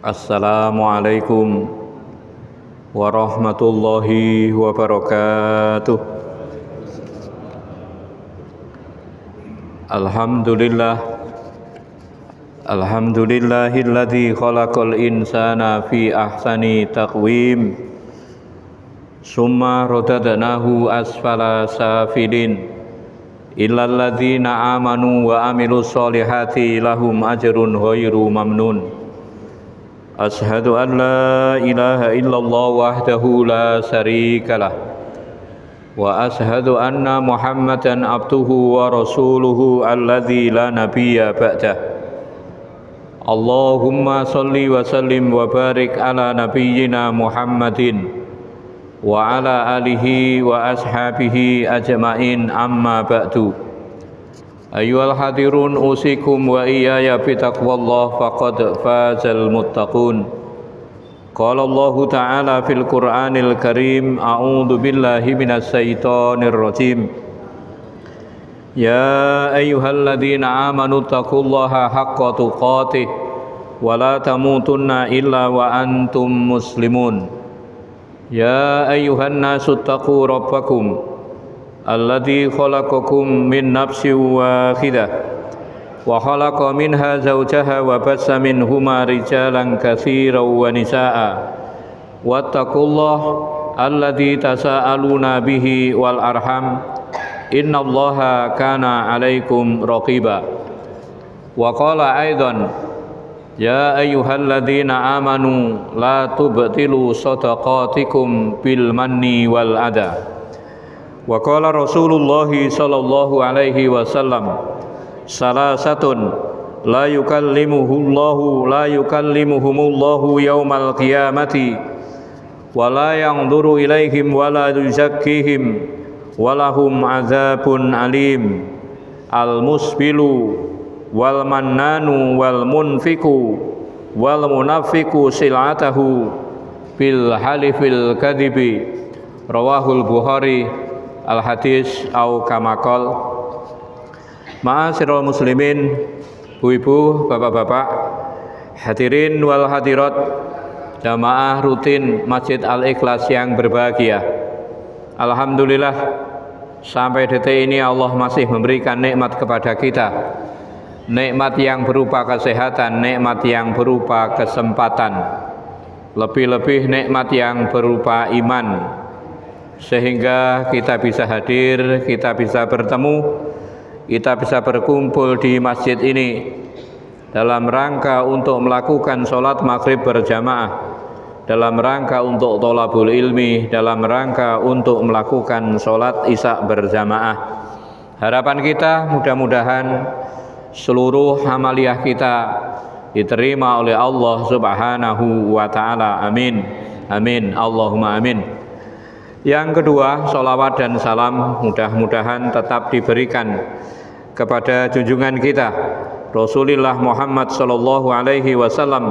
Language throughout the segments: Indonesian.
Assalamualaikum warahmatullahi wabarakatuh. Alhamdulillahilladzi khalaqal insana fi ahsani taqwim summa radadnahu asfala safilin illal ladzina amanu wa amilus solihati lahum ajrun ghairu mamnun. Ashhadu an la ilaha illallah wahdahu la syarikalah wa ashhadu anna Muhammadan abduhu wa rasuluhu alladzi la nabiyya ba'dah. Allahumma salli wa sallim wa barik ala nabiyyina Muhammadin wa ala alihi wa ashabihi ajma'in, amma ba'du. Ayyuhal hadirun, usikum wa iyaya bitaqwallah faqad fazal muttaqun. Qala Allahu ta'ala fil Qur'anil Karim, a'udzu billahi minas syaitonir rajim. Ya ayyuhalladzina amanu taqullaha haqqa tuqatih wa la tamutunna illa wa antum muslimun. Ya ayyuhan nasu taqu rabbakum alladzi khalaqakum min nafsin wahidah wa khalaqa minha zawjaha wa bassa minhuma rijalan katsiran wa nisaa'a wattaqullaha alladzi tasaaluna bihi wal arham innallaha kana 'alaikum raqiba. Wa qala aidan ya ayyuhalladzina amanu la tubtilu shadaqatikum bil manni wal adha. Wa qala Rasulullah sallallahu alaihi wasallam salasatun la yukallimuhumullahu yaumal qiyamati wa la yanzuru ilaihim wa la yuzakkihim wa lahum adzabun alim, al musbilu wal mannanu wal munfiku wal munafiqu sil'atahu bil halifil kadhibi. Rawahul Bukhari. Al-hadis au kamakol. Ma'asyiral muslimin, ibu-ibu, bapak-bapak, hadirin wal hadirat, jamaah rutin Masjid Al-Ikhlas yang berbahagia. Alhamdulillah, sampai detik ini Allah masih memberikan nikmat kepada kita. Nikmat yang berupa kesehatan, nikmat yang berupa kesempatan, lebih-lebih nikmat yang berupa iman, sehingga kita bisa hadir, kita bisa bertemu, kita bisa berkumpul di masjid ini dalam rangka untuk melakukan sholat maghrib berjamaah, dalam rangka untuk tholabul ilmi, dalam rangka untuk melakukan sholat isya berjamaah. Harapan kita mudah-mudahan seluruh amaliyah kita diterima oleh Allah subhanahu wa ta'ala. Amin, amin, Allahumma amin. Yang kedua, sholawat dan salam mudah-mudahan tetap diberikan kepada junjungan kita Rasulullah Muhammad sallallahu alaihi wasallam.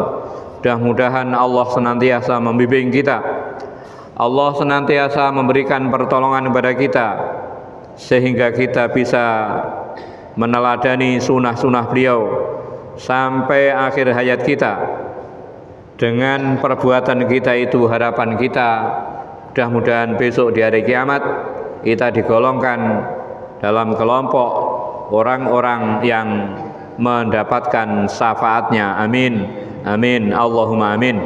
Mudah-mudahan Allah senantiasa membimbing kita, Allah senantiasa memberikan pertolongan kepada kita, sehingga kita bisa meneladani sunnah-sunnah beliau sampai akhir hayat kita. Dengan perbuatan kita itu harapan kita, mudah-mudahan besok di hari kiamat kita digolongkan dalam kelompok orang-orang yang mendapatkan syafaatnya. Amin, amin, Allahumma amin.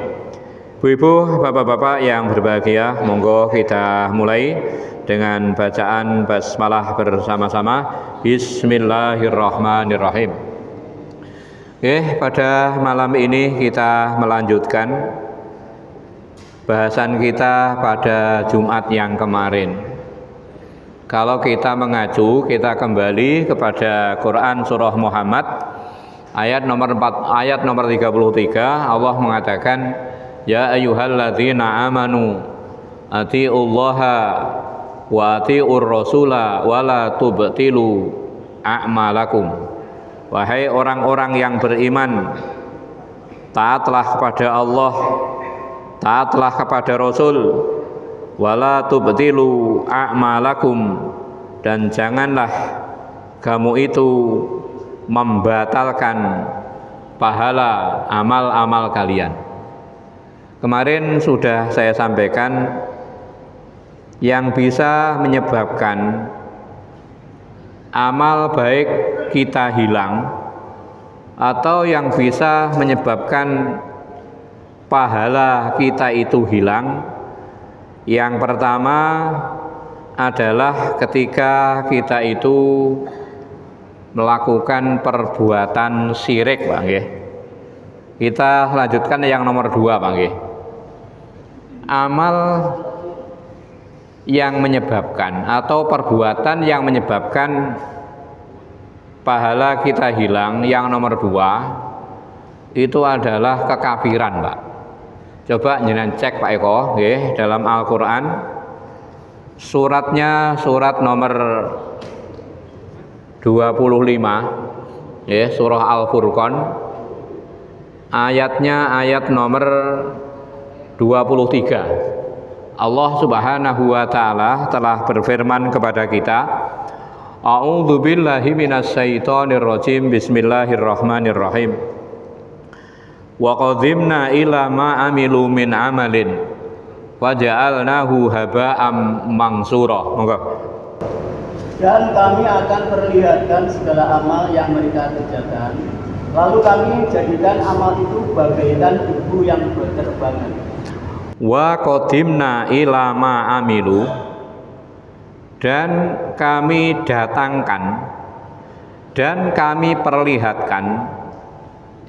Ibu-ibu, bapak-bapak yang berbahagia, monggo kita mulai dengan bacaan basmalah bersama-sama. Bismillahirrahmanirrahim. Pada malam ini kita melanjutkan bahasan kita pada Jumat yang kemarin. Kalau kita mengacu, kita kembali kepada Quran surah Muhammad ayat nomor 33. Allah mengatakan, ya ayyuhalladzina amanu atiullaha wa atiur rasula wa la tubtilu a'malakum. Wahai orang-orang yang beriman, taatlah kepada Allah, taatlah kepada Rasul, wala tubtilu a'malakum, dan janganlah kamu itu membatalkan pahala amal-amal kalian. Kemarin sudah saya sampaikan yang bisa menyebabkan amal baik kita hilang atau yang bisa menyebabkan pahala kita itu hilang. Yang pertama adalah ketika kita itu melakukan perbuatan syirik, Pak nggih. Kita lanjutkan yang nomor 2, Pak nggih. Amal yang menyebabkan atau perbuatan yang menyebabkan pahala kita hilang, yang nomor 2 itu adalah kekafiran, Pak. Coba jenengan cek Pak Eko nggih, dalam Al-Qur'an suratnya surat nomor 25 ya, surah Al-Furqan, ayatnya ayat nomor 23. Allah Subhanahu wa taala telah berfirman kepada kita, A'udzu billahi minasyaitonir rajim. Bismillahirrahmanirrahim. Wa qadimna ila ma amilu min amalin wa ja'alnahu haba'am mansura. Monggo. Dan kami akan perlihatkan segala amal yang mereka kerjakan, lalu kami jadikan amal itu bagaikan debu yang berterbangan. Wa qadimna ila ma amilu, dan kami datangkan dan kami perlihatkan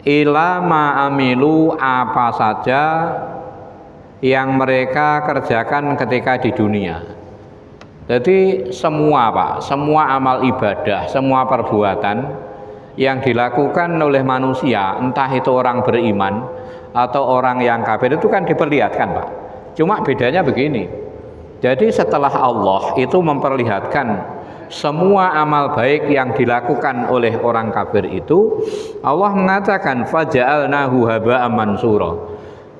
ila ma amilu, apa saja yang mereka kerjakan ketika di dunia. Jadi semua, Pak, semua amal ibadah, semua perbuatan yang dilakukan oleh manusia, entah itu orang beriman atau orang yang kafir, itu kan diperlihatkan, Pak. Cuma bedanya begini. Jadi setelah Allah itu memperlihatkan semua amal baik yang dilakukan oleh orang kafir itu, Allah mengatakan faja'alnahu haba'am mansura.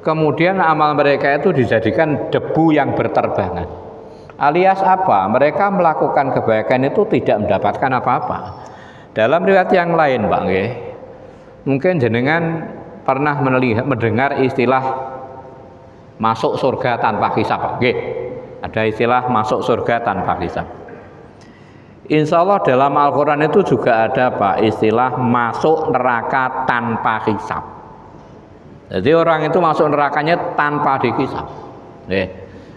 Kemudian amal mereka itu dijadikan debu yang berterbangan. Alias apa? Mereka melakukan kebaikan itu tidak mendapatkan apa-apa. Dalam riwayat yang lain, Pak nggih, mungkin jenengan pernah mendengar istilah masuk surga tanpa hisab, Pak nggih. Ada istilah masuk surga tanpa hisab. Insya Allah dalam Al-Quran itu juga ada, Pak, istilah masuk neraka tanpa hisab. Jadi orang itu masuk nerakanya tanpa dihisab.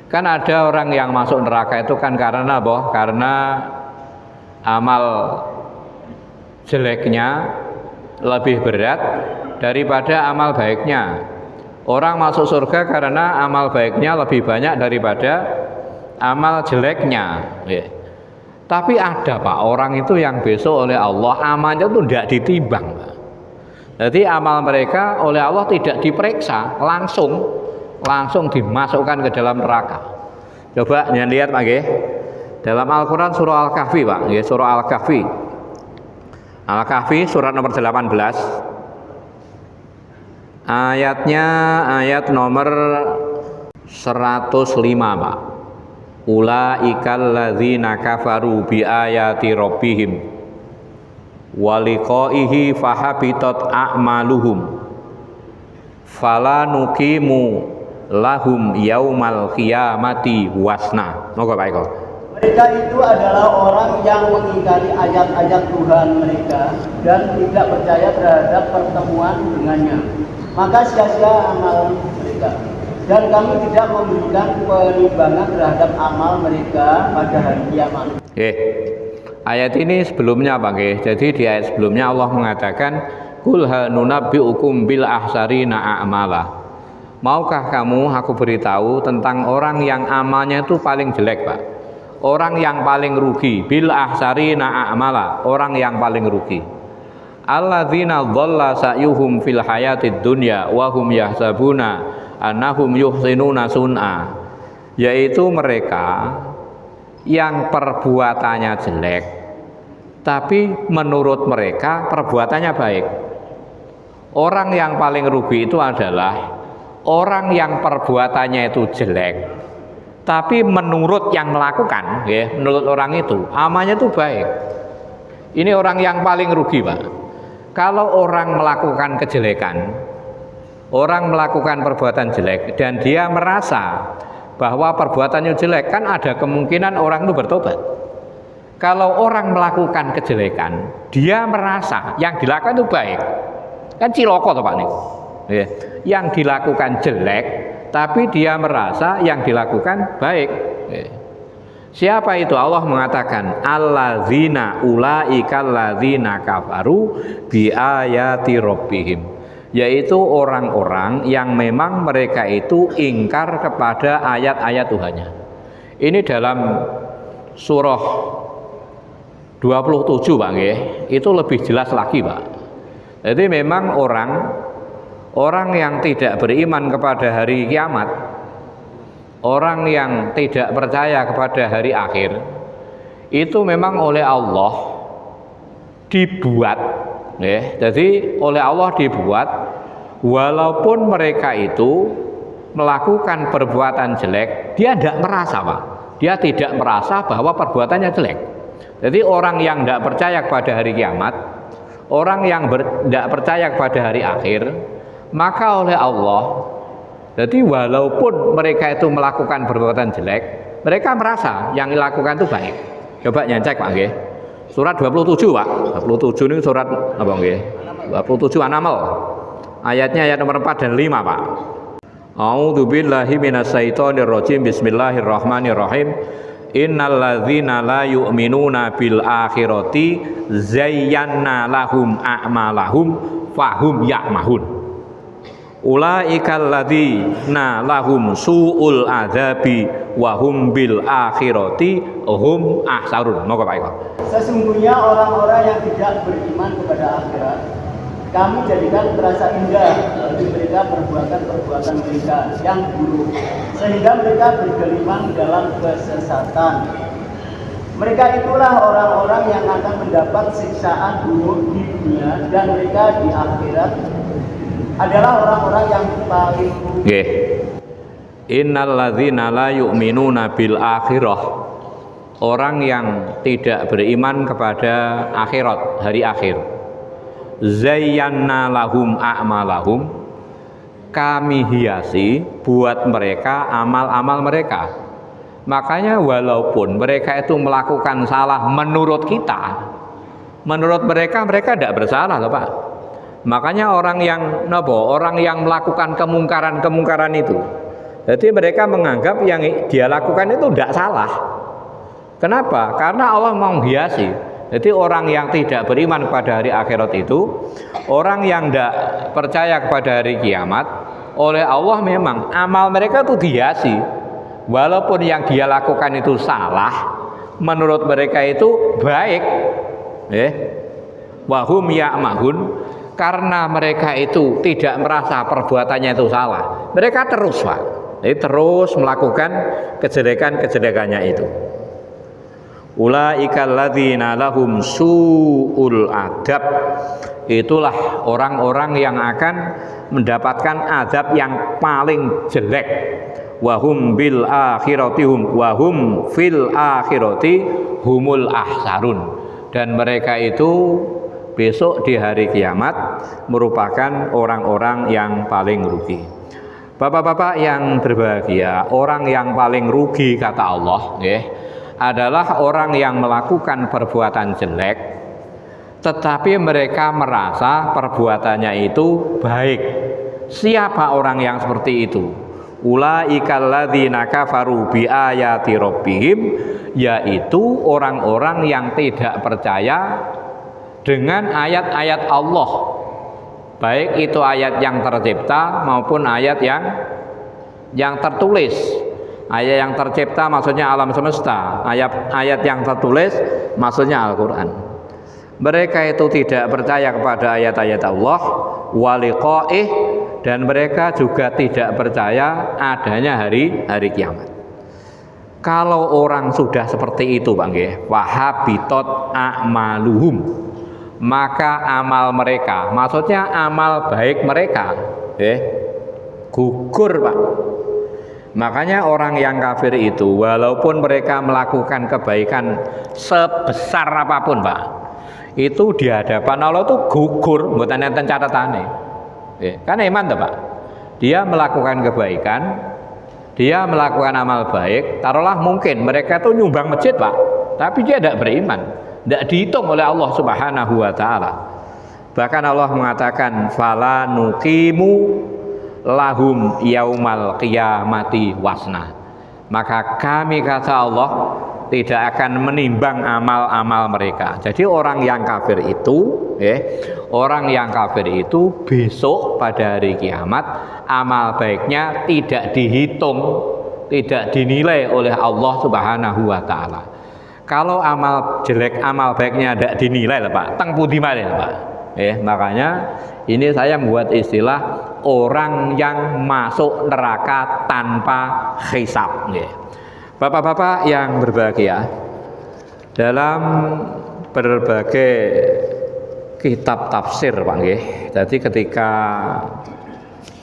Kan ada orang yang masuk neraka itu kan karena apa? Karena amal jeleknya lebih berat daripada amal baiknya. Orang masuk surga karena amal baiknya lebih banyak daripada amal jeleknya. Tapi ada, Pak, orang itu yang besok oleh Allah amalnya itu tidak ditimbang, Pak. Jadi amal mereka oleh Allah tidak diperiksa, langsung dimasukkan ke dalam neraka. Coba jangan lihat, Pak nggih. Dalam Al-Qur'an surah Al-Kahfi, Pak nggih, surah Al-Kahfi. Al-Kahfi surat nomor 18. Ayatnya ayat nomor 105, Pak. Ulaikal ladzina kafaru bi ayati rabbihim wa liqaihi fahabitat a'maluhum fala nuqimu lahum yaumal qiyamati wasna. Moga Pak Eko. Mereka itu adalah orang yang mengingkari ayat-ayat Tuhan mereka dan tidak percaya terhadap pertemuan dengannya. Maka sia-sia amal mereka. Dan kami tidak memberikan penimbangan terhadap amal mereka pada hari kiamat. Ayat ini sebelumnya, Pak nggih. Jadi di ayat sebelumnya Allah mengatakan qul hal nunabbiukum bil ahsarina a'mala. Maukah kamu aku beritahu tentang orang yang amalnya itu paling jelek, Pak? Orang yang paling rugi, bil ahsarina a'mala, orang yang paling rugi. Alladzina dhalla sa'yuhum fil hayatid dunya wa hum yahsabuna annahum yuhsinuna sun'a, yaitu mereka yang perbuatannya jelek tapi menurut mereka perbuatannya baik. Orang yang paling rugi itu adalah orang yang perbuatannya itu jelek tapi menurut yang melakukan, ya, menurut orang itu amalnya itu baik. Ini orang yang paling rugi, Pak. Kalau orang melakukan kejelekan, orang melakukan perbuatan jelek dan dia merasa bahwa perbuatannya jelek, kan ada kemungkinan orang itu bertobat. Kalau orang melakukan kejelekan, dia merasa yang dilakukan itu baik, kan ciloko toh Pak nih. Yang dilakukan jelek, tapi dia merasa yang dilakukan baik. Siapa itu? Allah mengatakan alladzina ulaikal ladzina kafaru bi ayati rabbihim, yaitu orang-orang yang memang mereka itu ingkar kepada ayat-ayat Tuhannya. Ini dalam surah 27 Pak nggih, itu lebih jelas lagi Pak. Jadi memang orang yang tidak beriman kepada hari kiamat, orang yang tidak percaya kepada hari akhir, itu memang oleh Allah dibuat, ya. Jadi oleh Allah dibuat, walaupun mereka itu melakukan perbuatan jelek, dia tidak merasa Pak. Dia tidak merasa bahwa perbuatannya jelek. Jadi orang yang tidak percaya kepada hari kiamat, orang yang tidak percaya kepada hari akhir, maka oleh Allah, jadi walaupun mereka itu melakukan perbuatan jelek, mereka merasa yang dilakukan itu baik. Coba nyecek Pak nggih. Surat 27 Pak. 27 ini surat apa nggih? 27 An-Naml. Ayatnya ayat nomor 4 dan 5 Pak. A'udzubillahi minasyaitonirrajim. Bismillahirrahmanirrahim. Innal ladzina la yu'minuna bil akhirati zayyana lahum a'malahum fahum ya'mahun. Ulaikal ladzina lahum su'ul adzabi wa hum bil akhirati hum ahsarun. Monggo Pak Eko. Sesungguhnya orang-orang yang tidak beriman kepada akhirat, kami jadikan terasa indah bagi mereka perbuatan-perbuatan mereka yang buruk, sehingga mereka bergelimang dalam kesesatan. Mereka itulah orang-orang yang akan mendapat siksaan buruk di dunia, dan mereka di akhirat adalah orang-orang yang paling buruk. Innal ladzina la yu'minuna bil akhirah, orang yang tidak beriman kepada akhirat, hari akhir. Zayyana lahum a'malahum, kami hiasi buat mereka amal-amal mereka. Makanya walaupun mereka itu melakukan salah menurut kita, menurut mereka tidak bersalah loh Pak. Makanya orang yang melakukan kemungkaran itu, jadi mereka menganggap yang dia lakukan itu tidak salah. Kenapa? Karena Allah menghiasi. Jadi orang yang tidak beriman kepada hari akhirat itu, orang yang tidak percaya kepada hari kiamat, oleh Allah memang amal mereka itu dihiasi. Walaupun yang dia lakukan itu salah, menurut mereka itu baik. Wahum ya'mahun, karena mereka itu tidak merasa perbuatannya itu salah. Mereka terus Pak, jadi terus melakukan kejelekan-kejelekannya itu. Ulaikal ladzina lahum su'ul adab, itulah orang-orang yang akan mendapatkan azab yang paling jelek. Wahum bil akhiratihum wahum fil akhirati humul ahsarun, dan mereka itu besok di hari kiamat merupakan orang-orang yang paling rugi. Bapak-bapak yang berbahagia, orang yang paling rugi kata Allah adalah orang yang melakukan perbuatan jelek, tetapi mereka merasa perbuatannya itu baik. Siapa orang yang seperti itu? Ulaikal ladzina kafaru bi ayati rabbihim, yaitu orang-orang yang tidak percaya dengan ayat-ayat Allah, baik itu ayat yang tercipta maupun ayat yang tertulis. Ayat yang tercipta maksudnya alam semesta, ayat yang tertulis maksudnya Al-Quran. Mereka itu tidak percaya kepada ayat-ayat Allah wa liqa'ih, dan mereka juga tidak percaya adanya hari kiamat. Kalau orang sudah seperti itu Bang nggih, wahabitot a'maluhum, maka amal mereka, maksudnya amal baik mereka gugur Pak. Makanya orang yang kafir itu walaupun mereka melakukan kebaikan sebesar apapun Pak, itu di hadapan Allah itu gugur, mboten enten catatane. Kan iman toh Pak. dia melakukan kebaikan, dia melakukan amal baik, taruhlah mungkin mereka itu nyumbang masjid Pak, tapi dia tidak beriman, tidak dihitung oleh Allah Subhanahu wa Ta'ala. Bahkan Allah mengatakan fala nuqimu lahum yaumal qiyamati wasna. Maka kami, kata Allah, tidak akan menimbang amal-amal mereka. Jadi orang yang kafir itu besok pada hari kiamat amal baiknya tidak dihitung, tidak dinilai oleh Allah Subhanahu wa Ta'ala. Kalau amal jelek, amal baiknya tidak dinilai lah Pak, teng pundi malih Pak. Makanya ini saya membuat istilah orang yang masuk neraka tanpa hisab. Bapak-bapak yang berbahagia, dalam berbagai kitab tafsir Pak nggih. Jadi ketika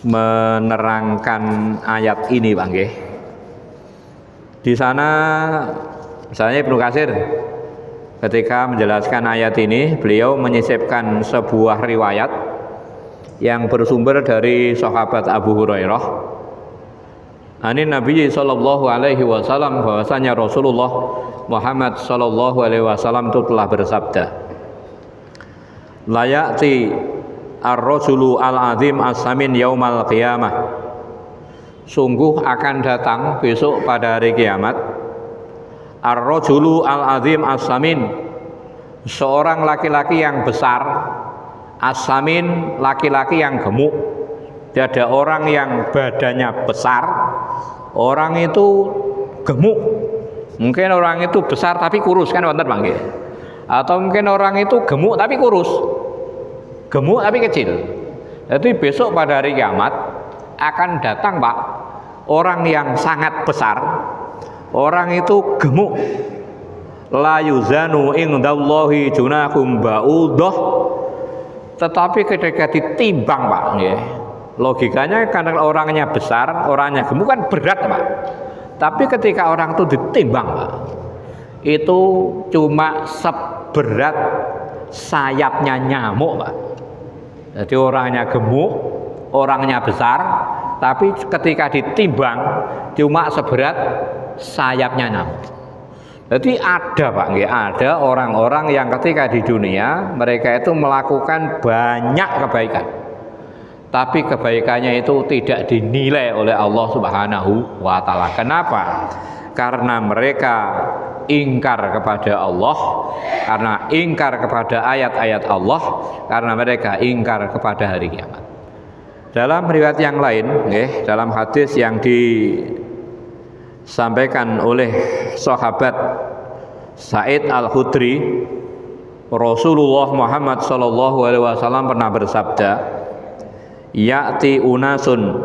menerangkan ayat ini Pak nggih, di sana misalnya Ibnu Katsir ketika menjelaskan ayat ini, beliau menyisipkan sebuah riwayat yang bersumber dari sahabat Abu Hurairah. Ani Nabi sallallahu alaihi wasallam, bahwasanya Rasulullah Muhammad sallallahu alaihi wasallam itu telah bersabda, la ya'ti ar-rajulu al-azim as-samin yaumal qiyamah. Sungguh akan datang besok pada hari kiamat ar-rajulu al-azim as-samin, seorang laki-laki yang besar, as-samin, laki-laki yang gemuk. Ada orang yang badannya besar, orang itu gemuk. Mungkin orang itu besar tapi kurus, kan wonten Pak nggih. Atau mungkin orang itu gemuk tapi kurus, gemuk tapi kecil. Jadi besok pada hari kiamat akan datang Pak orang yang sangat besar, orang itu gemuk. La yuzanu indallahi junahum ba'udah. Tetapi ketika ditimbang Pak nggih, logikanya karena orangnya besar, orangnya gemuk kan berat Pak. Tapi ketika orang itu ditimbang Pak, itu cuma seberat sayapnya nyamuk Pak. Jadi orangnya gemuk, orangnya besar, tapi ketika ditimbang cuma seberat sayapnya nyamuk. Jadi ada Pak nggih, ada orang-orang yang ketika di dunia mereka itu melakukan banyak kebaikan, tapi kebaikannya itu tidak dinilai oleh Allah Subhanahu wa Ta'ala. Kenapa? Karena mereka ingkar kepada Allah, karena ingkar kepada ayat-ayat Allah, karena mereka ingkar kepada hari kiamat. Dalam riwayat yang lain, dalam hadis yang disampaikan oleh sahabat Sa'id Al-Khudri, Rasulullah Muhammad sallallahu alaihi wasallam pernah bersabda, ya'ti unasun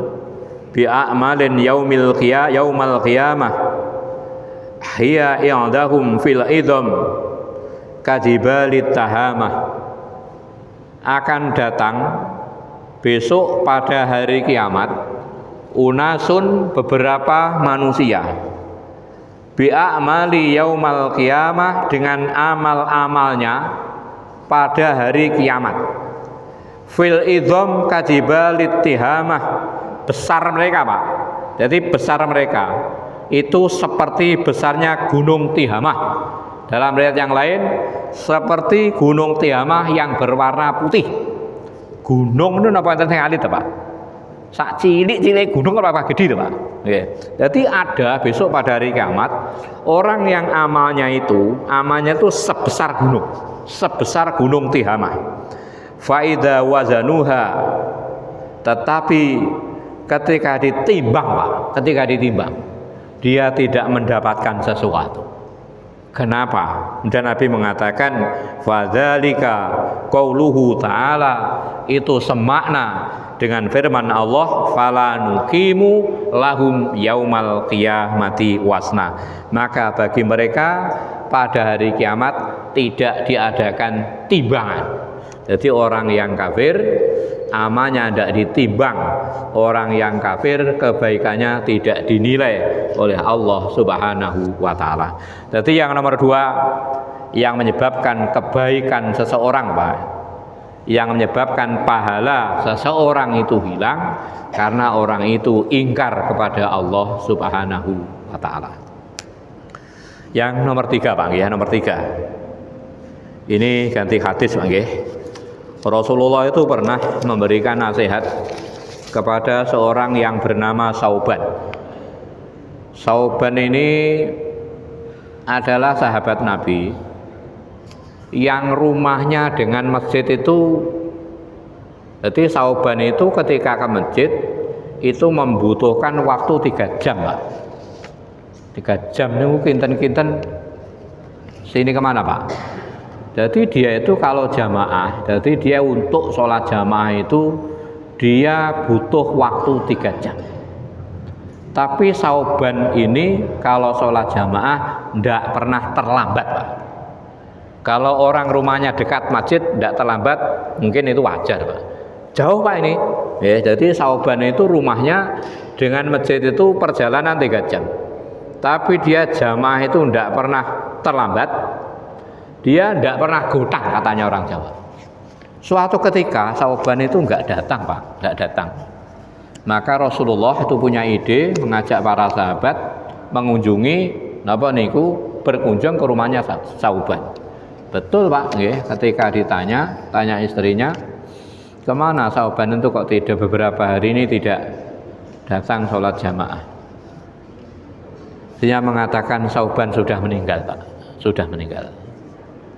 bi'amalin yaumal qiyamah hiya i'dahum fil idham kajibalit tahamah. Akan datang besok pada hari kiamat unasun, beberapa manusia, bi'amali yaumal qiyamah, dengan amal-amalnya pada hari kiamat, fil idham kajibalit tihamah, besar mereka Pak. Jadi besar mereka itu seperti besarnya gunung Tihamah. Dalam riwayat yang lain seperti gunung Tihamah yang berwarna putih. Gunung itu napa enten sing alit Pak? Sak cilik-cilik gunung apa gede itu Pak. Jadi ada besok pada hari kiamat orang yang amalnya itu sebesar gunung Tihamah. Faida wazanuha, tetapi ketika ditimbang Pak, dia tidak mendapatkan sesuatu. Kenapa? Dan Nabi mengatakan fadzalika qauluhu ta'ala, itu semakna dengan firman Allah, fala nuqimu lahum yaumal qiyamati wasna. Maka bagi mereka pada hari kiamat tidak diadakan timbangan. Jadi orang yang kafir amalnya tidak ditimbang, orang yang kafir kebaikannya tidak dinilai oleh Allah Subhanahu wa Ta'ala. Jadi yang nomor 2 yang menyebabkan kebaikan seseorang Pak, yang menyebabkan pahala seseorang itu hilang karena orang itu ingkar kepada Allah Subhanahu wa taala. Yang nomor 3 Pak ya, nomor 3. Ini ganti hadis Pak nggih. Rasulullah itu pernah memberikan nasihat kepada seorang yang bernama Sauban. Sauban ini adalah sahabat Nabi yang rumahnya dengan masjid itu. Jadi Sauban itu ketika ke masjid itu membutuhkan waktu 3 jam Pak. 3 jam itu kinten-kinten sini kemana Pak? Jadi dia itu kalau jamaah, jadi dia untuk sholat jamaah itu dia butuh waktu 3 jam. Tapi Sauban ini kalau sholat jamaah tidak pernah terlambat Pak. Kalau orang rumahnya dekat masjid tidak terlambat, mungkin itu wajar Pak. Jauh Pak ini ya, jadi Sauban itu rumahnya dengan masjid itu perjalanan 3 jam. Tapi dia jamaah itu tidak pernah terlambat. Dia tidak pernah gotang katanya orang Jawa. Suatu ketika Sauban itu enggak datang Pak, enggak datang. Maka Rasulullah itu punya ide mengajak para sahabat mengunjungi berkunjung ke rumahnya Sauban. Betul Pak, nggih, ketika tanya istrinya, kemana Sauban itu kok tidak beberapa hari ini tidak datang sholat jamaah. Dia mengatakan Sauban sudah meninggal Pak, sudah meninggal.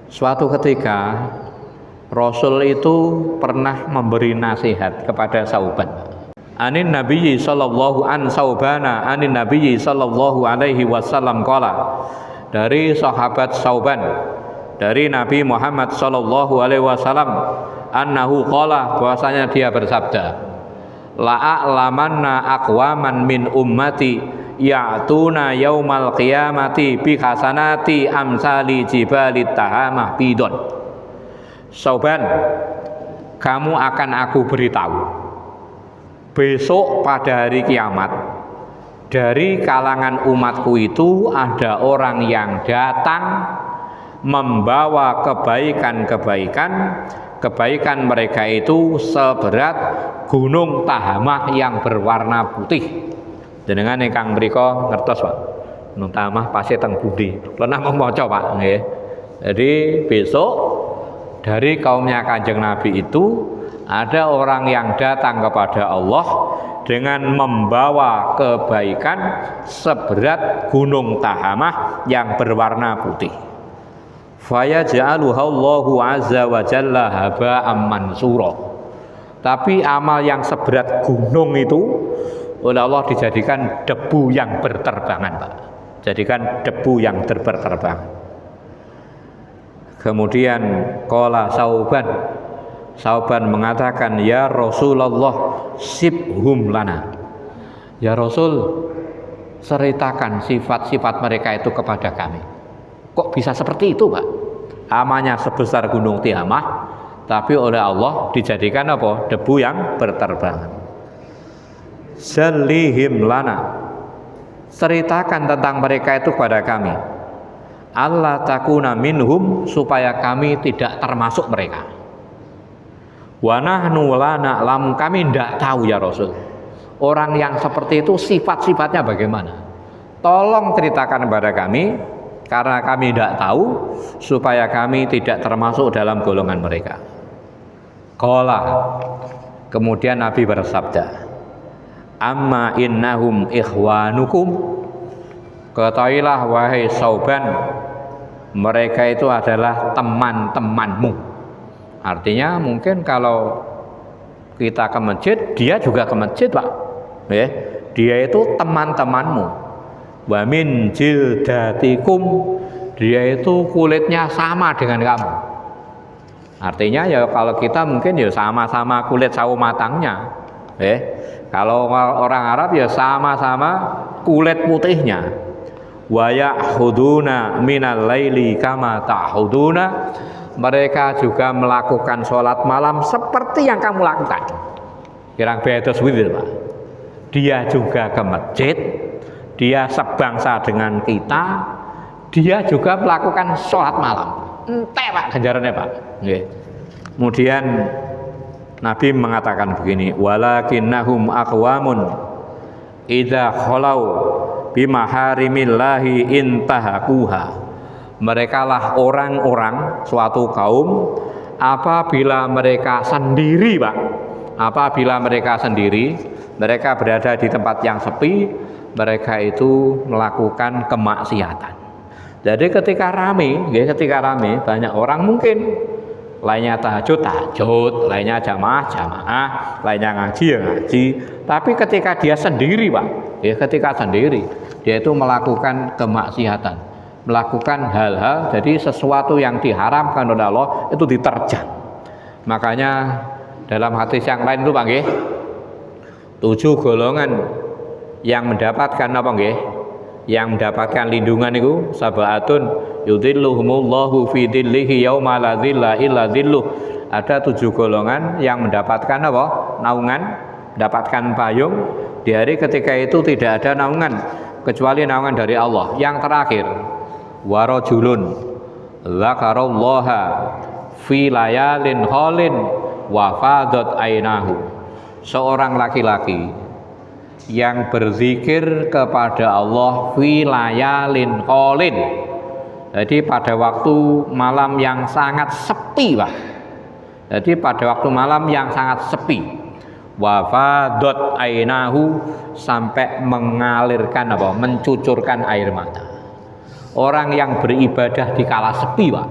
Suatu ketika Rasul itu pernah memberi nasihat kepada Sauban. Anin Nabiyyi sallallahu an Saubana anin Nabiyyi sallallahu alaihi wasallam qala. Dari sahabat Sauban, dari Nabi Muhammad sallallahu alaihi wasallam, annahu qala, bahwasanya dia bersabda, la a'lamanna aqwaman min ummati ya'tuna yaumal qiyamati bi hasanati amsali jibalit tahamah bidon. Sauban, kamu akan aku beritahu, besok pada hari kiamat dari kalangan umatku itu ada orang yang datang membawa kebaikan mereka itu seberat gunung Tahamah yang berwarna putih. Jenengan ingkang mriku ngertos Pak, gunung Tahamah pasti teng pundi? Pernah maca Pak nggih. Jadi besok dari kaumnya Kanjeng Nabi itu ada orang yang datang kepada Allah dengan membawa kebaikan seberat gunung Tahamah yang berwarna putih. Fayaj'aluha Allahu azza wa jalla haba'am mansura. Tapi amal yang seberat gunung itu oleh Allah dijadikan debu yang berterbangan Pak. Jadikan debu yang berterbangan. Kemudian qala Sauban mengatakan, ya Rasulullah sibhum lana. Ya Rasul, ceritakan sifat-sifat mereka itu kepada kami. Kok bisa seperti itu Pak? Amalnya sebesar gunung Tihamah, tapi oleh Allah dijadikan apa? Debu yang berterbangan. Zallihim lana, ceritakan tentang mereka itu kepada kami. Allah takuna minhum, supaya kami tidak termasuk mereka. Wa nahnu la na'lam, kami tidak tahu ya Rasul, orang yang seperti itu sifat-sifatnya bagaimana. Tolong ceritakan kepada kami, karena kami tidak tahu, supaya kami tidak termasuk dalam golongan mereka. Qala, kemudian Nabi bersabda, amma innahum ikhwanukum, ketahuilah wahai Sauban, mereka itu adalah teman-temanmu. Artinya mungkin kalau kita ke masjid, dia juga ke masjid Pak ya, dia itu teman-temanmu. Wa min jildatikum, dia itu kulitnya sama dengan kamu. Artinya ya kalau kita mungkin ya sama-sama kulit sawo matangnya ya. Kalau orang Arab ya sama-sama kulit putihnya. Wa ya'khuduna minal laili kama ta'khuduna, mereka juga melakukan sholat malam seperti yang kamu lakukan. Kirang beda swidil Pak. Dia juga ke masjid, dia sebangsa dengan kita, dia juga melakukan sholat malam. Entek Pak ganjarannya Pak. Nggih. Kemudian Nabi mengatakan begini, walakinnahum aqwamun idza khalau bimaharimillahi intahakuha. Mereka lah orang-orang, suatu kaum, apabila mereka sendiri, Pak, apabila mereka sendiri, mereka berada di tempat yang sepi, mereka itu melakukan kemaksiatan. Jadi ketika rame banyak orang, mungkin lainnya tahajud, lainnya jamaah, lainnya ngaji. Tapi ketika dia sendiri, Pak, ketika sendiri, dia itu melakukan kemaksiatan, melakukan hal-hal, jadi sesuatu yang diharamkan oleh Allah itu diterjang. Makanya dalam hadis yang lain itu, Pak, 7 golongan yang mendapatkan apa nggih? Yang mendapatkan lindungan itu sabaatun yudhilluhumullahu fi dhillihi yauma la dhilla illa dhilluh. Ada 7 golongan yang mendapatkan apa? Naungan, mendapatkan payung di hari ketika itu tidak ada naungan kecuali naungan dari Allah. Yang terakhir, warajulun dzakarallaha fi layalin khalin wa fadat ainahu. Seorang laki-laki yang berzikir kepada Allah fi layalin khalin. Jadi pada waktu malam yang sangat sepi, Pak. Jadi pada waktu malam yang sangat sepi. Wa fadat ainahu, sampai mengalirkan apa? Mencucurkan air mata. Orang yang beribadah di kala sepi, Pak.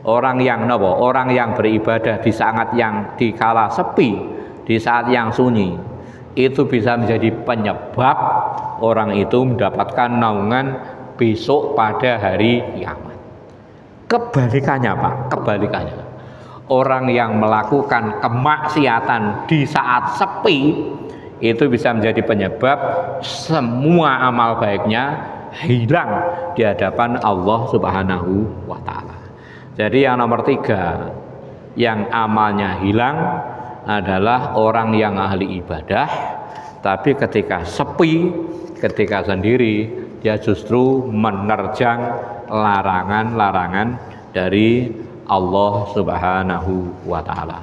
Orang yang napa? Orang yang beribadah di saat yang di kala sepi, di saat yang sunyi, itu bisa menjadi penyebab orang itu mendapatkan naungan besok pada hari kiamat. Kebalikannya, Pak, kebalikannya. Orang yang melakukan kemaksiatan di saat sepi itu bisa menjadi penyebab semua amal baiknya hilang di hadapan Allah Subhanahu wa taala. Jadi yang nomor 3, yang amalnya hilang adalah orang yang ahli ibadah, tapi ketika sepi, ketika sendiri, dia justru menerjang larangan-larangan dari Allah Subhanahu wa taala.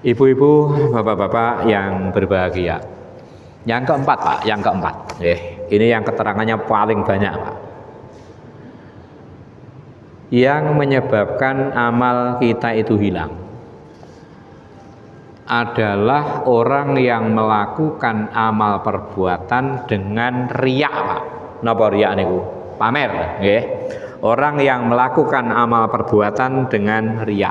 Ibu-ibu, bapak-bapak yang berbahagia. Yang keempat, Pak, yang keempat. Ini yang keterangannya paling banyak, Pak. Yang menyebabkan amal kita itu hilang adalah orang yang melakukan amal perbuatan dengan riya, Pak. Napa riya niku? Pamer, nggih. Orang yang melakukan amal perbuatan dengan riya.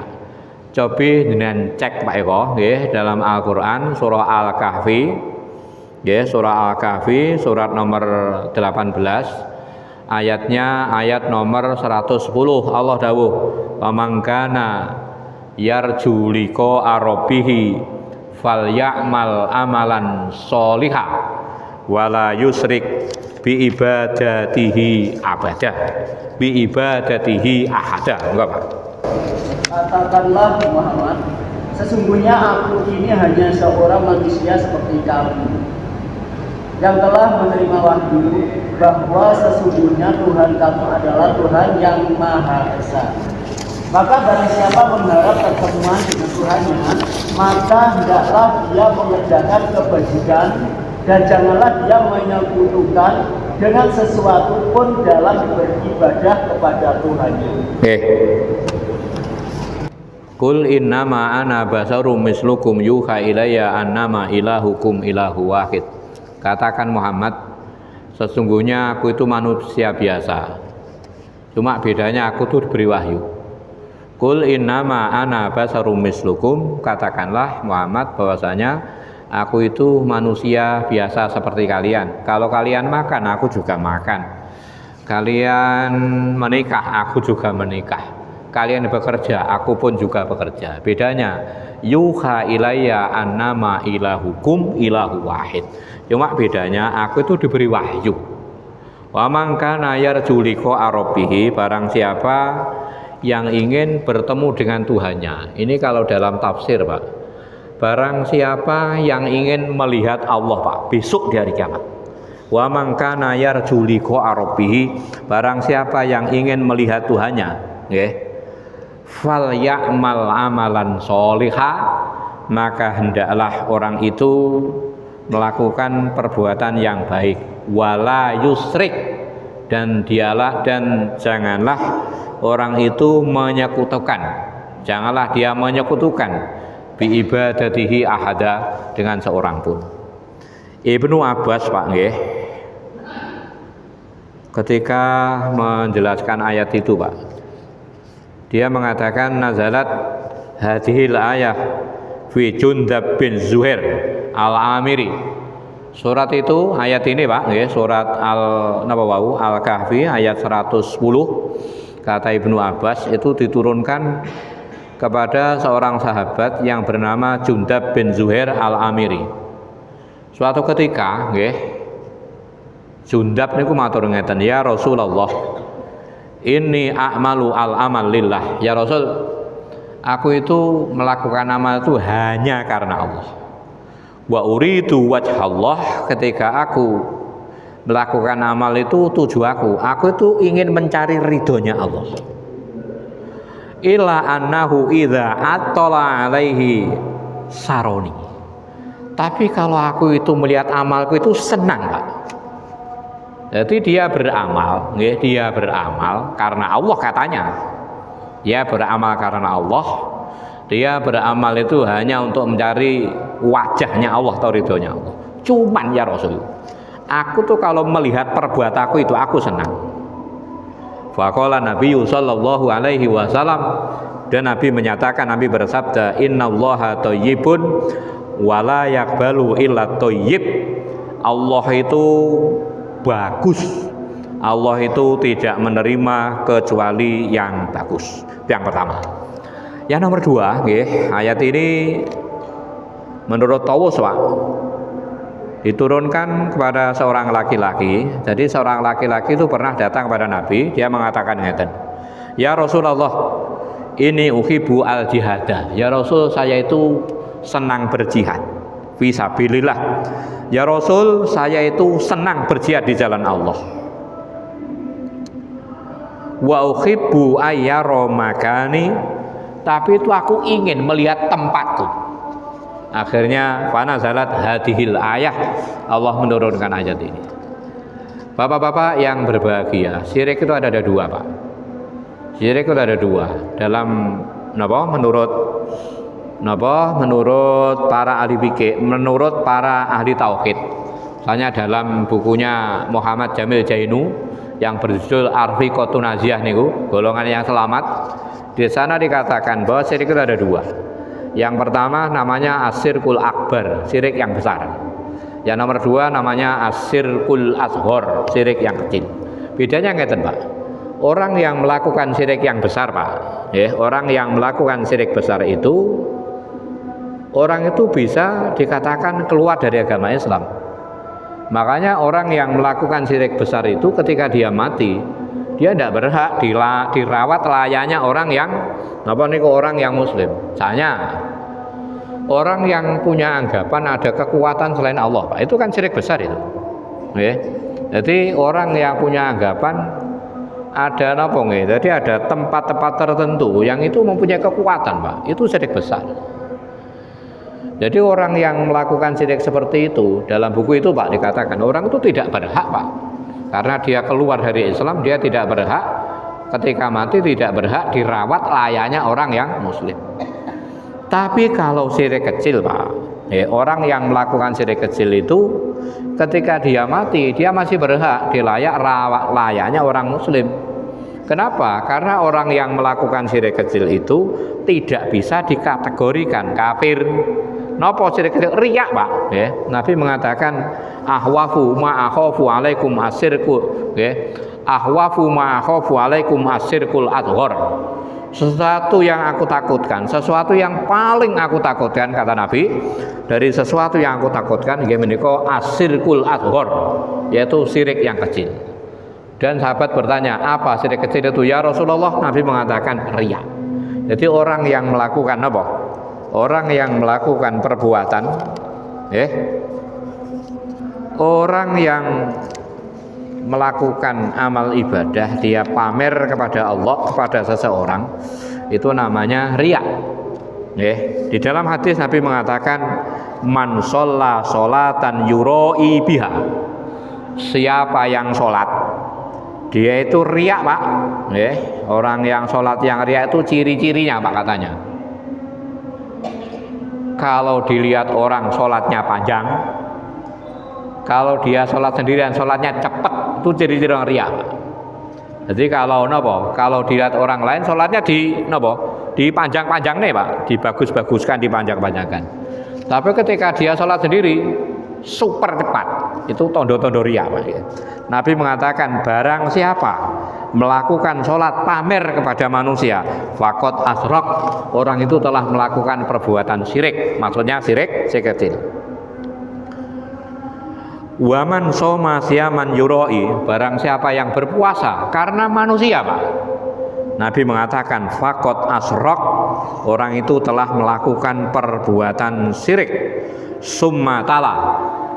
Coba dengan cek, Pak Eko, nggih, dalam Al-Qur'an surah Al-Kahfi. Nggih, surah Al-Kahfi surat nomor 18. Ayatnya ayat nomor 110. Allah dawuh, "Pamangkana yarju liqa rabbih falyamal amalan sholiha wala yusrik bi ibadatihi abada bi ibadatihi ahada." Enggak, Pak? Katakanlah Muhammad, sesungguhnya aku ini hanya seorang manusia seperti kamu yang telah menerima wahyu bahwa sesungguhnya Tuhan kamu adalah Tuhan yang Maha Esa. Maka barang siapa mengharap pertemuan dengan Tuhannya, maka hendaklah dia mengerjakan kebajikan dan janganlah dia menyekutukan dengan sesuatu pun dalam beribadah kepada Tuhannya. Qul innama ana basarum mislukum yuha ilayya annama ilahukum ilahu wahid. Katakan Muhammad, sesungguhnya aku itu manusia biasa. Cuma bedanya aku tuh diberi wahyu. Qul innama ana basarum mislukum, katakanlah Muhammad bahwasanya aku itu manusia biasa seperti kalian. Kalau kalian makan, aku juga makan. Kalian menikah, aku juga menikah. Kalian bekerja, aku pun juga bekerja. Bedanya, yuha ilayya annama ilahukum ilahu wahid. Cuma bedanya aku itu diberi wahyu. Wa man kana yarju liqa rabbih, barang siapa yang ingin bertemu dengan Tuhannya. Ini kalau dalam tafsir, Pak. Barang siapa yang ingin melihat Allah, Pak, besok di hari kiamat. Wa man kana yarju liqa rabbih, barang siapa yang ingin melihat Tuhannya, nggih. fal ya'mal amalan sholiha, maka hendaklah orang itu melakukan perbuatan yang baik, wala yusrik, dan janganlah orang itu menyekutukan, janganlah dia menyekutukan bi ibadatihi ahada, dengan seorang pun. Ibnu Abbas Pak nggih, ketika menjelaskan ayat itu Pak, dia mengatakan nazalat hadhil ayah fi Jundab bin Zuhair al-Amiri. Surat itu, ayat ini Pak nggih, surat Al-Kahfi ayat 110, kata Ibnu Abbas, itu diturunkan kepada seorang sahabat yang bernama Jundab bin Zuhair al-Amiri. Suatu ketika nggih, Jundab niku matur ngeten, ya Rasulullah, inni a'malu al-amal lillah. Ya Rasul, aku itu melakukan amal itu hanya karena Allah. Wa uridu wajhallah, ketika aku melakukan amal itu tujuanku, aku itu ingin mencari ridhonya Allah. Illa annahu idza attala alaihi saroni. Tapi kalau aku itu melihat amalku itu senang Pak. Jadi dia beramal karena Allah katanya. Dia beramal karena Allah. Dia beramal itu hanya untuk mencari wajahnya Allah atau ridhonya Allah. Cuman ya Rasul, aku tuh kalau melihat perbuatanku itu aku senang. Faqala Nabi sallallahu alaihi wasallam, dan Nabi menyatakan, Nabi bersabda, innallaha thayyibun wa la yaqbalu illa thayyib. Allah itu bagus, Allah itu tidak menerima kecuali yang bagus. Itu yang pertama. Yang nomor dua, ayat ini menurut Tawus Pak, diturunkan kepada seorang laki-laki. Jadi seorang laki-laki itu pernah datang kepada Nabi, dia mengatakan ngeten, ya Rasulullah, ini uhibbu al jihada. Ya Rasul, saya itu senang berjihad fisabilillah. Ya Rasul, saya itu senang berjihad di jalan Allah. Wa uhibbu ayyara makani, tapi itu aku ingin melihat tempatku. Akhirnya fanazalat hadhil ayah, Allah menurunkan ayat ini. Bapak-bapak yang berbahagia, syirik itu ada dua Pak. Syirik itu ada dua. Dalam menurut para ahli fikih, menurut para ahli tauhid. Misalnya dalam bukunya Muhammad Jamil Jainu yang berjudul Arfiqatun Najiyah niku, golongan yang selamat. Di sana dikatakan bahwa syirik itu ada dua. Yang pertama namanya asyirkul akbar, syirik yang besar. Yang nomor dua namanya asyirkul ashor, syirik yang kecil. Bedanya ngeten Pak. Orang yang melakukan syirik yang besar Pak, orang yang melakukan syirik besar itu, orang itu bisa dikatakan keluar dari agama Islam. Makanya orang yang melakukan syirik besar itu ketika dia mati, dia tidak berhak dirawat layaknya orang yang orang yang muslim. Misalnya orang yang punya anggapan ada kekuatan selain Allah Pak, itu kan syirik besar itu. Jadi orang yang punya anggapan ada jadi ada tempat-tempat tertentu yang itu mempunyai kekuatan Pak, itu syirik besar. Jadi orang yang melakukan syirik seperti itu, dalam buku itu Pak dikatakan orang itu tidak berhak Pak, karena dia keluar dari Islam, dia tidak berhak ketika mati, tidak berhak dirawat layaknya orang yang muslim. Tapi kalau syirik kecil Pak, orang yang melakukan syirik kecil itu ketika dia mati, dia masih berhak rawat layaknya orang muslim. Kenapa? Karena orang yang melakukan syirik kecil itu tidak bisa dikategorikan kafir. Napa syirik kecil? Riya Pak. Nabi mengatakan ahwafu ma akhafu alaikum asyirku. Ahwafu ma akhafu alaikum asyirkul adghar. Sesuatu yang aku takutkan, sesuatu yang paling aku takutkan, kata Nabi, dari sesuatu yang aku takutkan menika asyirkul adghar, yaitu syirik yang kecil. Dan sahabat bertanya, apa syirik kecil itu ya Rasulullah? Nabi mengatakan riya. Jadi orang yang melakukan apa? Orang yang melakukan perbuatan, orang yang melakukan amal ibadah, dia pamer kepada Allah, kepada seseorang, itu namanya riya. Di dalam hadis Nabi mengatakan man sholla sholatan yuroi biha, siapa yang sholat dia itu riya Pak. Orang yang sholat yang riya itu ciri-cirinya Pak katanya, kalau dilihat orang sholatnya panjang, kalau dia sholat sendirian sholatnya cepat, itu ciri-ciri orang riya. Jadi kalau kalau dilihat orang lain sholatnya dipanjang-panjang nih Pak, dibagus-baguskan, dipanjang-panjangkan. Tapi ketika dia sholat sendiri super cepat, itu tondo-tondo riya Pak. Nabi mengatakan barang siapa melakukan sholat pamer kepada manusia, faqad asyraq, orang itu telah melakukan perbuatan syirik. Maksudnya syirik kecil. Waman soma siaman yuroi, barang siapa yang berpuasa karena manusia Pak, Nabi mengatakan faqad asyraq, orang itu telah melakukan perbuatan syirik. Summa tala,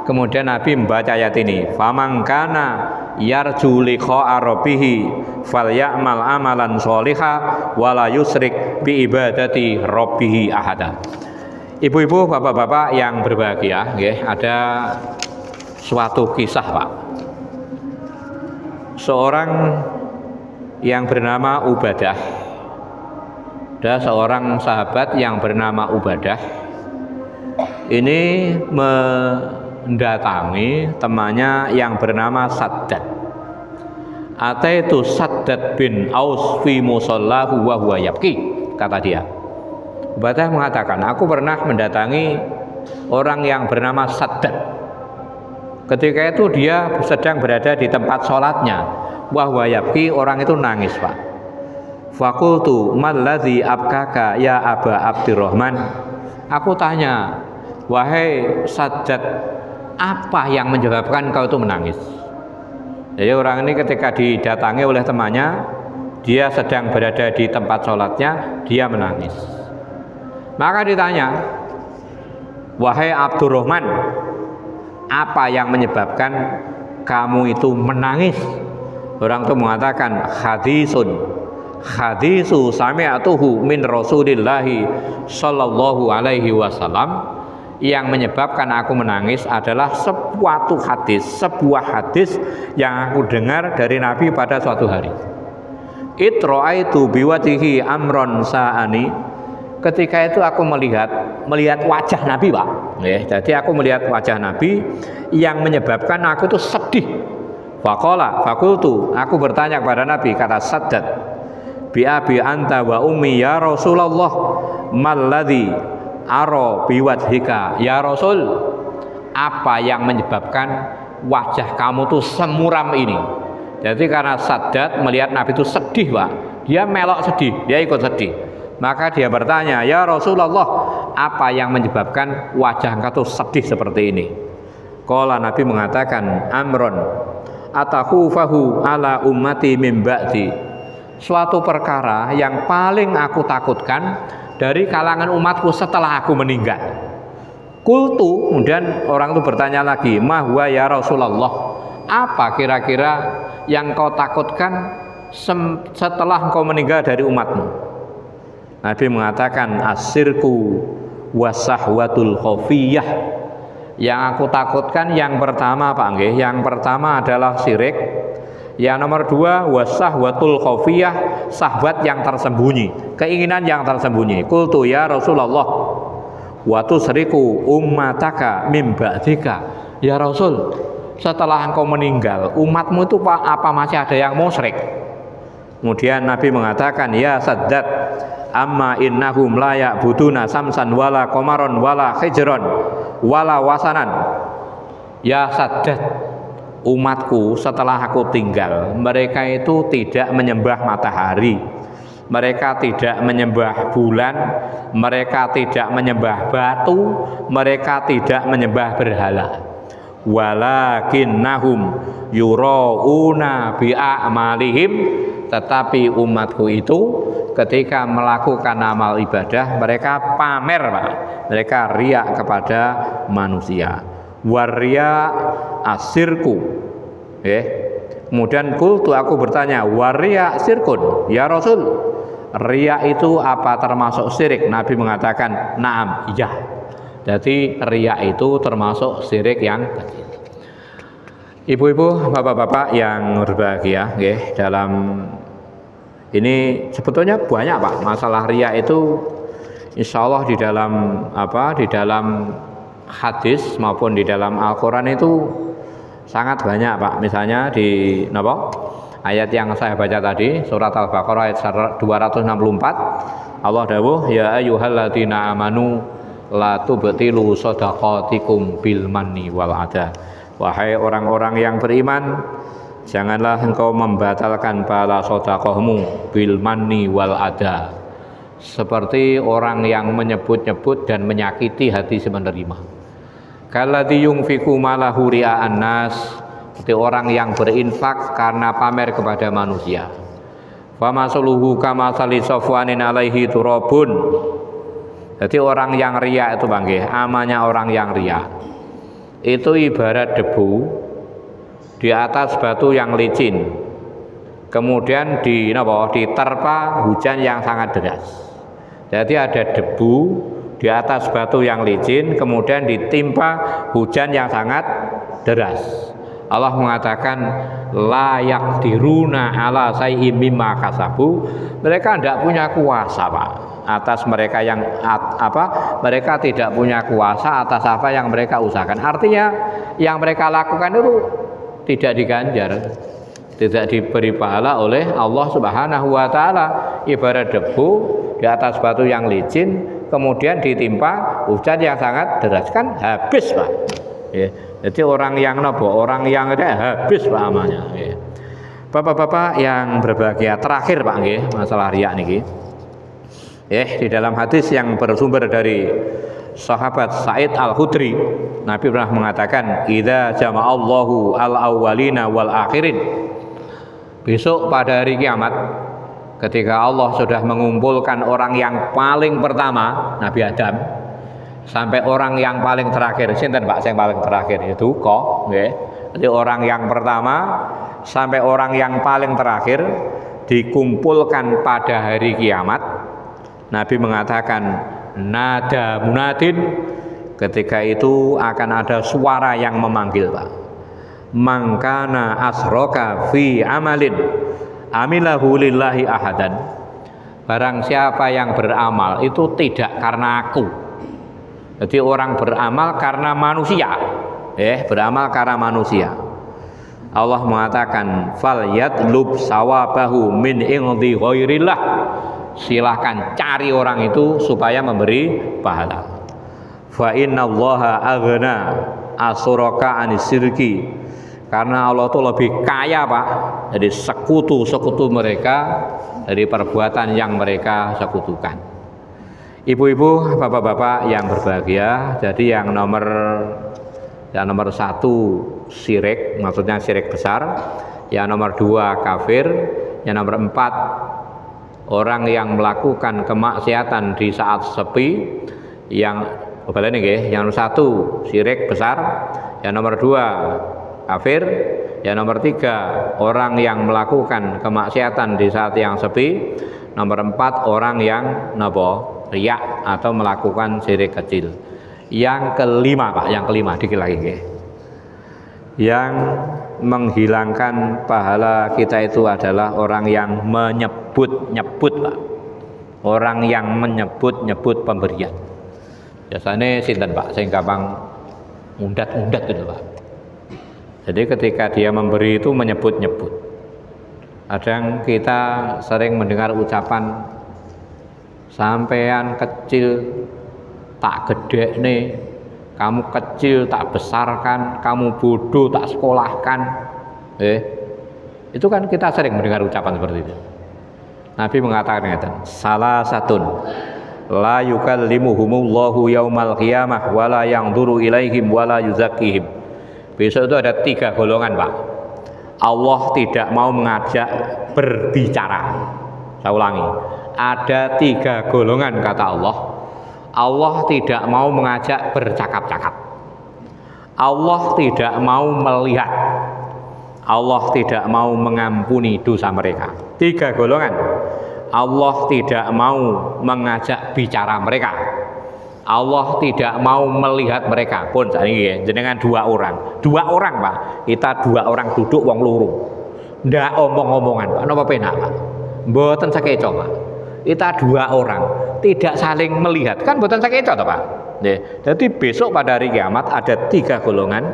kemudian Nabi membaca ayat ini, faman kana yarju liqa'a rabbih falyamal amalan sholiha wala yusrik bi ibadati rabbih ahada. Ibu-ibu, bapak-bapak yang berbahagia, ada suatu kisah Pak. Seorang yang bernama Ubadah, ada seorang sahabat yang bernama Ubadah ini mendatangi temannya yang bernama Saddad. Ataitu Saddad bin Aus fi musallahu wa huwa yabki, kata dia. Ubadah mengatakan, aku pernah mendatangi orang yang bernama Saddad. Ketika itu dia sedang berada di tempat sholatnya, wahwa yabki, orang itu nangis Pak. Fakultu malladzi abkaka ya Aba Abdurrahman, aku tanya, wahai Saddad, apa yang menyebabkan kau itu menangis? Jadi orang ini ketika didatangi oleh temannya, dia sedang berada di tempat sholatnya, dia menangis. Maka ditanya, wahai Abdurrahman, apa yang menyebabkan kamu itu menangis? Orang itu mengatakan, hadisu sami'atuhu min Rasulillahi sallallahu alaihi wasallam, yang menyebabkan aku menangis adalah sebuah hadis yang aku dengar dari Nabi pada suatu hari. Itra'aitu biwajhihi amron sa'ani, ketika itu aku melihat wajah Nabi Pak. Jadi aku melihat wajah Nabi yang menyebabkan aku itu sedih. Fakultu, aku bertanya kepada Nabi, kata Saddad, bi abi anta wa ummi ya Rasulullah, malladzi aro biwajhika ya Rasul, apa yang menyebabkan wajah kamu tuh semuram ini? Jadi karena Saddad melihat Nabi itu sedih Pak, dia melok sedih, dia ikut sedih. Maka dia bertanya, ya Rasulullah, apa yang menyebabkan wajah engkau tuh sedih seperti ini? Qala, Nabi mengatakan, amron atakhufahu ala ummati min ba'di, suatu perkara yang paling aku takutkan dari kalangan umatku setelah aku meninggal. Qultu, kemudian orang itu bertanya lagi, ma huwa ya Rasulullah, apa kira-kira yang kau takutkan setelah engkau meninggal dari umatmu? Nabi mengatakan, asirku wasahwatul khofiyah, yang aku takutkan yang pertama Pak nggih, yang pertama adalah syirik, yang nomor dua wasahwatul khofiyah, syahwat yang tersembunyi, keinginan yang tersembunyi. Qultu ya Rasulullah, wa tusriku ummataka mim ba'dika, ya Rasul, setelah engkau meninggal umatmu itu Pak, apa masih ada yang musyrik? Kemudian Nabi mengatakan, ya Saddad, amma innahum la ya'buduna samsan wala qamaron wala hijron wala wasanan. Ya Saddad, umatku setelah aku tinggal, mereka itu tidak menyembah matahari, mereka tidak menyembah bulan, mereka tidak menyembah batu, mereka tidak menyembah berhala. Walakinnahum yura'una bi'amalihim, tetapi umatku itu ketika melakukan amal ibadah mereka pamer Pak, mereka riya kepada manusia. Waria asirku, kemudian kultu, aku bertanya, waria sirkun ya Rasul, riya itu apa termasuk syirik? Nabi mengatakan, na'am, iya. Jadi riya itu termasuk syirik yang kecil. Ibu-ibu, bapak-bapak yang berbahagia, dalam ini sebetulnya banyak Pak masalah riya itu. Insya Allah di dalam hadis maupun di dalam Al-Quran itu sangat banyak Pak. Misalnya di ayat yang saya baca tadi, surat Al-Baqarah ayat 264, Allah dawuh, ya ayyuhalladzina amanu la tubtilu shadaqatikum bil manni wal adha. Wahai orang-orang yang beriman, janganlah engkau membatalkan pahala sedekahmu bil manni wal adha, seperti orang yang menyebut-nyebut dan menyakiti hati si menerima. Kalladzi yunfiqu malahu ria'an nas, seperti orang yang berinfak karena pamer kepada manusia. Famasuluhu kamasali safwanin alaihi turabun. Jadi orang yang riya itu bangke, amanya orang yang riya itu ibarat debu di atas batu yang licin, kemudian diterpa hujan yang sangat deras. Jadi ada debu di atas batu yang licin, kemudian ditimpa hujan yang sangat deras. Allah mengatakan la yaqdiruna ala say'im mimma kasabu, mereka tidak punya kuasa Pak atas mereka yang mereka tidak punya kuasa atas apa yang mereka usahakan. Artinya yang mereka lakukan itu tidak diganjar, tidak diberi pahala oleh Allah Subhanahu wa taala. Ibarat debu di atas batu yang licin, kemudian ditimpa hujan yang sangat deras, kan habis Pak. Jadi orang yang habis Pak amanya. Bapak-bapak yang berbahagia, terakhir Pak masalah riya niki. Di dalam hadis yang bersumber dari sahabat Sa'id Al-Khudri, Nabi pernah mengatakan, idza jama'allahu al-awwalina wal akhirin. Besok pada hari kiamat, ketika Allah sudah mengumpulkan orang yang paling pertama, Nabi Adam, sampai orang yang paling terakhir. Sinten Pak yang paling terakhir? Itu Jadi orang yang pertama sampai orang yang paling terakhir dikumpulkan pada hari kiamat. Nabi mengatakan, nada munadin, ketika itu akan ada suara yang memanggil Pak. Mangkana asroka fi amalin amilahu lillahi ahadan. Barang siapa yang beramal itu tidak karena aku. Jadi orang beramal karena manusia, beramal karena manusia. Allah mengatakan, fal yatlub sawabahu min indi ghairillah. Silahkan cari orang itu supaya memberi pahala. Fa innallaha aghna asuraka anisirki, karena Allah itu lebih kaya Pak dari sekutu-sekutu mereka, dari perbuatan yang mereka sekutukan. Ibu-ibu, bapak-bapak yang berbahagia, jadi yang nomor satu syirik, maksudnya syirik besar. Yang nomor dua kafir. Yang nomor empat orang yang melakukan kemaksiatan di saat sepi. Yang nomor satu syirik besar. Yang nomor dua kafir. Yang nomor tiga orang yang melakukan kemaksiatan di saat yang sepi. Nomor empat orang yang riya atau melakukan syirik kecil. Yang kelima Pak, dikit lagi yang menghilangkan pahala kita itu adalah orang yang menyebut-nyebut Pak. Orang yang menyebut-nyebut pemberian. Biasanya sinten Pak, sing gampang undat-undat gitu Pak. Jadi ketika dia memberi itu menyebut-nyebut. Kadang kita sering mendengar ucapan, sampean kecil tak gede nih, kamu kecil tak besarkan, kamu bodoh tak sekolahkan. Itu kan kita sering mendengar ucapan seperti itu. Nabi mengatakan, salah satun la yukallimuhumullahu yaumal qiyamah wala yanzuru ilaihim wala yuzakkihim. Besok itu ada 3 golongan Pak. Allah tidak mau mengajak berbicara. Saya ulangi, ada 3 golongan kata Allah. Allah tidak mau mengajak bercakap-cakap. Allah tidak mau melihat. Allah tidak mau mengampuni dosa mereka. 3 golongan. Allah tidak mau mengajak bicara mereka. Allah tidak mau melihat mereka pun ini jenengan dua orang Pak, kita dua orang duduk wong loro ndak omong-omongan Pak, napa penak Pak, mboten sakeco Pak, kita dua orang tidak saling melihat kan mboten sakeco toh Pak. Jadi besok pada hari kiamat ada tiga golongan.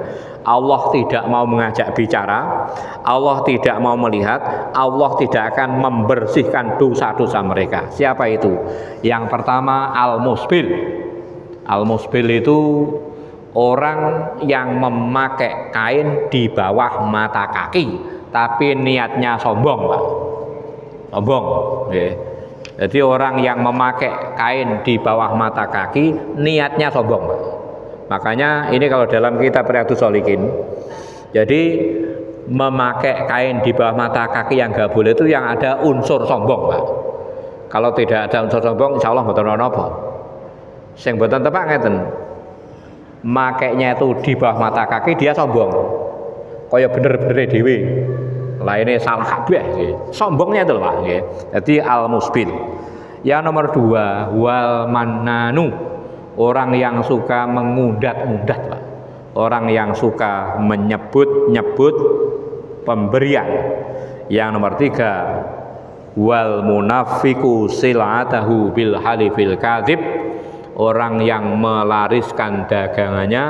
Allah tidak mau mengajak bicara, Allah tidak mau melihat, Allah tidak akan membersihkan dosa-dosa mereka. Siapa itu? Yang pertama al-musbil. Al-musbil itu orang yang memakai kain di bawah mata kaki tapi niatnya sombong Pak, sombong ya. Jadi orang yang memakai kain di bawah mata kaki niatnya sombong Pak. Makanya ini kalau dalam kitab Riyadhus Shalihin, jadi memakai kain di bawah mata kaki yang nggak boleh itu yang ada unsur sombong Pak. Kalau tidak ada unsur sombong insya Allah mboten napa. Sing mboten tepak ngeten. Makainya itu di bawah mata kaki dia sombong. Kaya bener-bener dhewe. Lainnya salah kabeh nggih. Sombongnya itu lho Pak nggih. Jadi al-musbil. Yang nomor dua wal mannanu. Orang yang suka mengundat-undat Pak. Orang yang suka menyebut-nyebut pemberian. Yang nomor tiga wal munafiku silatahu bil halifil kadzib. Orang yang melariskan dagangannya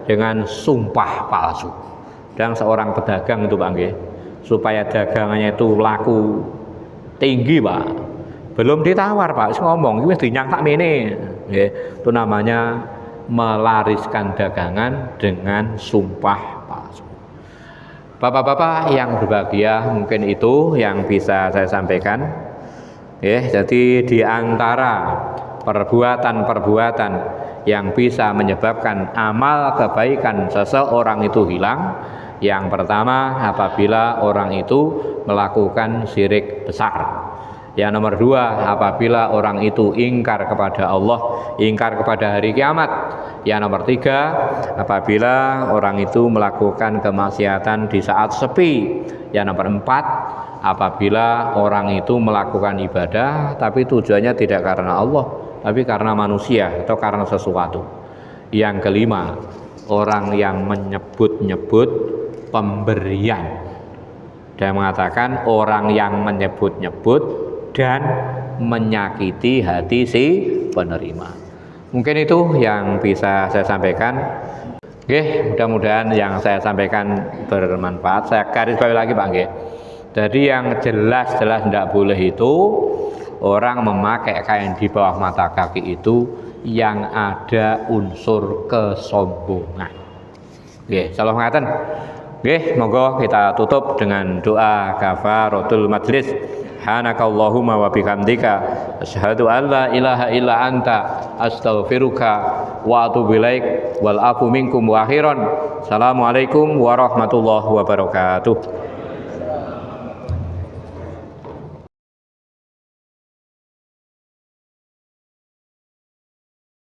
dengan sumpah palsu. Dan seorang pedagang itu Pak nggih, supaya dagangannya itu laku tinggi Pak, belum ditawar Pak, ngomong wis dinyang sak mene nggih. Itu namanya melariskan dagangan dengan sumpah palsu. Bapak-bapak yang berbahagia, mungkin itu yang bisa saya sampaikan. Jadi di antara perbuatan-perbuatan yang bisa menyebabkan amal kebaikan seseorang itu hilang, yang pertama apabila orang itu melakukan syirik besar. Yang nomor dua apabila orang itu ingkar kepada Allah, ingkar kepada hari kiamat. Yang nomor tiga apabila orang itu melakukan kemaksiatan di saat sepi. Yang nomor empat apabila orang itu melakukan ibadah tapi tujuannya tidak karena Allah tapi karena manusia atau karena sesuatu. Yang kelima orang yang menyebut-nyebut pemberian dan mengatakan orang yang menyebut-nyebut dan menyakiti hati si penerima. Mungkin itu yang bisa saya sampaikan. Oke, mudah-mudahan yang saya sampaikan bermanfaat. Saya garis bawahi lagi Pak nggih. Jadi yang jelas-jelas tidak boleh itu orang memakai kain di bawah mata kaki itu yang ada unsur kesombongan. Nggih, salah ngaten. Nggih, monggo kita tutup dengan doa kafaratul majlis. Subhanakallahumma wa bihamdika asyhadu an la ilaha illa anta astaghfiruka wa atubu ilaik wal afu minkum wa akhiran. Assalamualaikum warahmatullahi wabarakatuh.